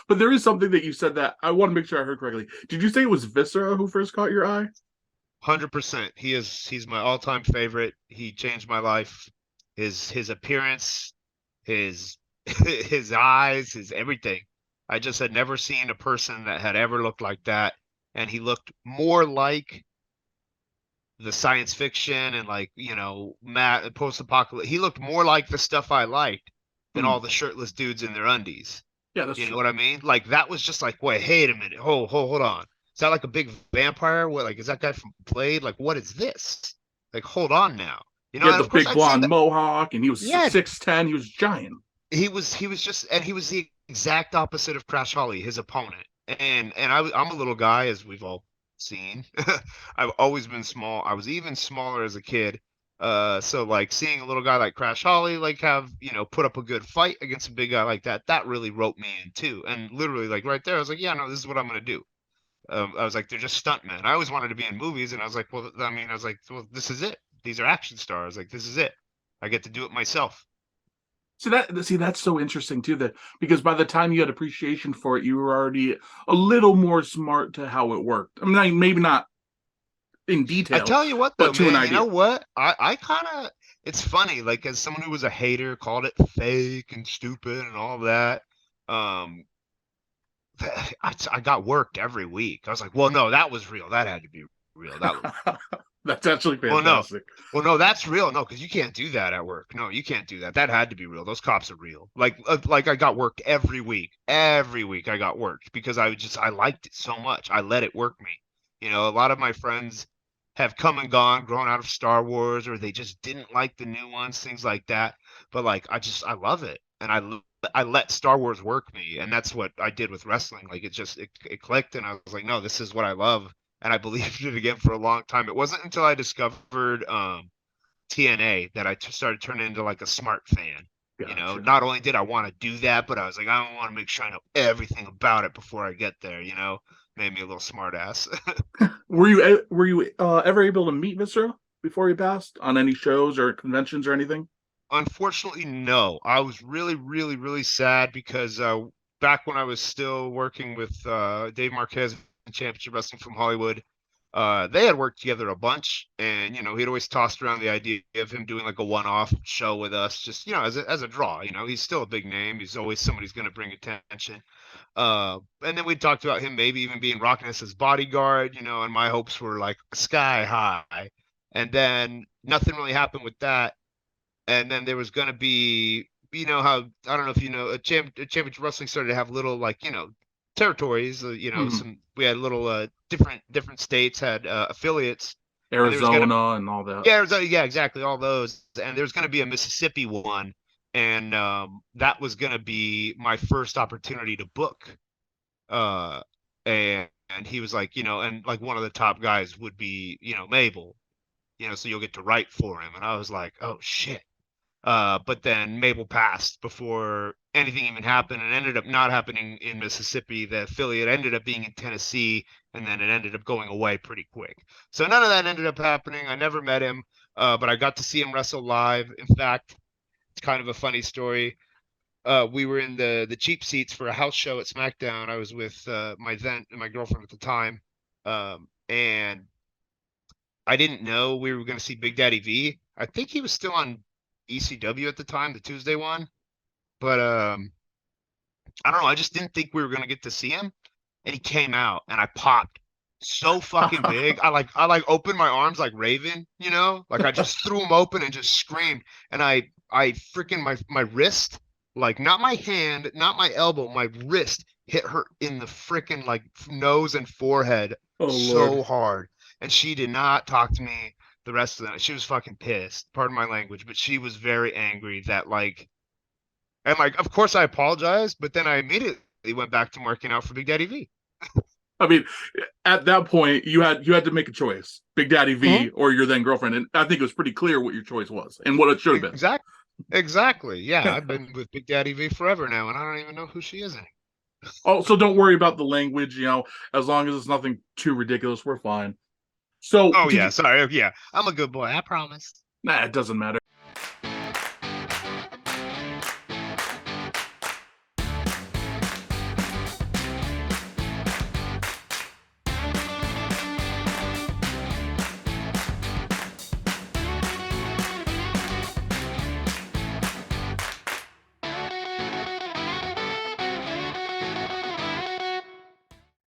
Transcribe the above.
But there is something that you said that I want to make sure I heard correctly. Did you say it was Viscera who first caught your eye? 100%. He's my all-time favorite. He changed my life. His appearance, his his eyes, his everything. I just had never seen a person that had ever looked like that. And he looked more like the science fiction and like, Matt post-apocalypse. He looked more like the stuff I liked than Hmm. all the shirtless dudes in their undies. Yeah, that's You know true. what I mean? Like that was just like, wait a minute. Hold on. Is that like a big vampire? What, like, is that guy from Blade? Like, what is this? Like, hold on now. He had And the of course big I'd seen blonde that. mohawk, and he was Yeah, 6'10". He was giant. he was the exact opposite of Crash Holly, his opponent. I'm a little guy, as we've all seen. I've always been small. I was even smaller as a kid. So like seeing a little guy like Crash Holly like have, put up a good fight against a big guy like that, that really roped me in too. And literally like right there, I was like, yeah, no, this is what I'm gonna do. I was like, they're just stuntmen. I always wanted to be in movies, and I was like, well, I was like, well, this is it. These are action stars. Like, this is it. I get to do it myself. See that's so interesting too. That because by the time you had appreciation for it, you were already a little more smart to how it worked. I mean, maybe not in I detail, tell you what, though, but to an man, you idea. know what? I kind of, it's funny, like, as someone who was a hater, called it fake and stupid and all that. Um, I got worked every week. I was like, well, no, that was real. That had to be real. That was That's actually Well, no. fantastic. Well, no, that's real. No, because you can't do that at work. No, you can't do that. That had to be real. Those cops are real. Like I got worked every week. Every week I got worked because I liked it so much. I let it work me. A lot of my friends have come and gone, grown out of Star Wars, or they just didn't like the new ones, things like that. But like I love it, and I let Star Wars work me, and that's what I did with wrestling. Like it clicked, and I was like, no, this is what I love, and I believed it again for a long time. It wasn't until I discovered TNA that started turning into like a smart fan. Gotcha. Not only did I want to do that, but I was like, I want to make sure I know everything about it before I get there. Made me a little smart ass. Were you ever able to meet Viscera before he passed on any shows or conventions or anything? Unfortunately, no. I was really, really, really sad because back when I was still working with Dave Marquez and Championship Wrestling from Hollywood, they had worked together a bunch, and he'd always tossed around the idea of him doing like a one-off show with us, just as a draw. He's still a big name. He's always somebody's going to bring attention. And then we talked about him maybe even being rocking us as bodyguard. And my hopes were like sky high. And then nothing really happened with that, and then there was going to be, how, I don't know if a championship wrestling started to have little like territories. Hmm. We had little different states had affiliates, and there was going to Arizona and all that. yeah, yeah, exactly, all those, and there's going to be a Mississippi one, and that was going to be my first opportunity to book, uh, and he was like, and like one of the top guys would be Mabel, so you'll get to write for him, and I was like, oh shit. But then Mabel passed before anything even happened, and ended up not happening in Mississippi. The affiliate ended up being in Tennessee, and then it ended up going away pretty quick. So none of that ended up happening. I never met him, but I got to see him wrestle live. In fact, it's kind of a funny story. We were in the cheap seats for a house show at SmackDown. I was with my girlfriend at the time, and I didn't know we were going to see Big Daddy V. I think he was still on ECW at the time, the Tuesday one. But I don't know. I just didn't think we were going to get to see him, and he came out, and I popped so fucking big. I like opened my arms like Raven, like I just threw them open and just screamed, and I freaking my wrist, like not my hand, not my elbow, my wrist hit her in the freaking like nose and forehead Oh Lord. so hard, and she did not talk to me the rest of the night. She was fucking pissed, pardon my language, but she was very angry that like, and like, of course I apologized, but then I immediately went back to marking out for Big Daddy V. I mean, at that point, you had to make a choice: Big Daddy Hmm. V or your then girlfriend, and I think it was pretty clear what your choice was and what it should have Exactly. Exactly. Yeah, I've been with Big Daddy V forever now, and I don't even know who she is anymore. Also, don't worry about the language. As long as it's nothing too ridiculous, we're fine. So, Oh did yeah, you? sorry. Yeah, I'm a good boy. I promise. Nah, it doesn't matter.